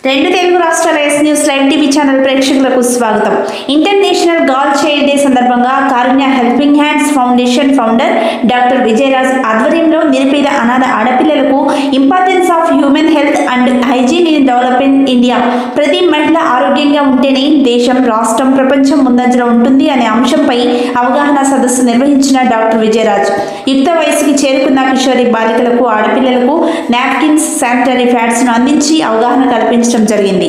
రెండు తెలుగు రాష్ట్రాల S news live TV channel ప్రేక్షకులకు స్వాగతం. ఇంటర్నేషనల్ గర్ల్ చైల్డ్ డే సందర్భంగా Karunya helping hands foundation founder doctor Vijayaraj ఆధ్వర్యంలో నిరుపేద అనాథ ఆడపిల్లలకు importance of human health and hygiene in developing India, ప్రతి మహిళ ఆరోగ్యంగా ఉంటేనే దేశం, రాష్ట్రం, ప్రపంచం ముందంజలో ఉంటుంది అనే అంశంపై అవగాహన సదస్సు నిర్వహించిన డాక్టర్ విజయరాజ్ యుక్త వయసుకి చేరుకున్న కిషోరి బాలికలకు, ఆడపిల్లలకు నాప్కిన్స్, శానిటరీ ప్యాడ్స్ను అందించి అవగాహన కల్పించడం జరిగింది.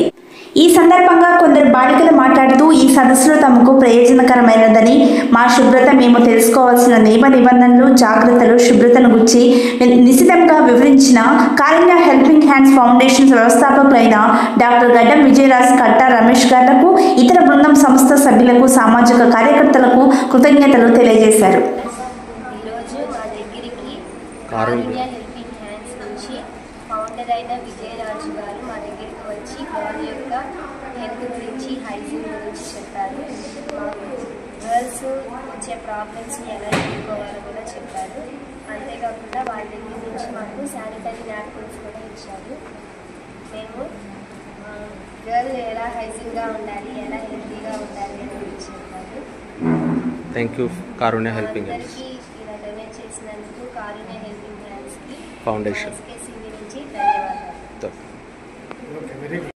ఈ సందర్భంగా కొందరు బాలికలు మాట్లాడుతూ ఈ సదస్సులో తమకు ప్రయోజనకరమైనదని, మా శుభ్రత మేము తెలుసుకోవాల్సిన నియమ నిబంధనలు, జాగ్రత్తలు, శుభ్రతను గురించి నిశితంగా వివరించిన కారుణ్య హెల్పింగ్ హ్యాండ్స్ ఫౌండేషన్ వ్యవస్థాపకులైన డాక్టర్ గడ్డం విజయరాజ్, కట్టా రమేష్ గారులకు, ఇతర బృందం సంస్థ సభ్యులకు, సామాజిక కార్యకర్తలకు కృతజ్ఞతలు తెలియజేశారు. ఫౌండర్ అయిన విజయరాజు గారు మా దగ్గరికి వచ్చి గర్ల్ యొక్క హెల్త్ గురించి, హైజీన్ గురించి చెప్పారు. గర్ల్స్ వచ్చే ప్రాబ్లమ్స్ని ఎలా ఎదుర్కోవాలో కూడా చెప్పారు. అంతేకాకుండా వాళ్ళ దగ్గర నుంచి మాకు శానిటరీ నాప్కిన్స్ కూడా ఇచ్చారు. మేము గర్ల్ ఎలా హైజీన్గా ఉండాలి, ఎలా హెల్తీగా ఉండాలి అని గురించి చెప్పారు. Thank you Karunya helping hands ఇలా డొనేట్ చేసినందుకు కారుణ్య హెల్పింగ్ హ్యాండ్స్కి ఫౌండేషన్ ధన్యవాదాలు.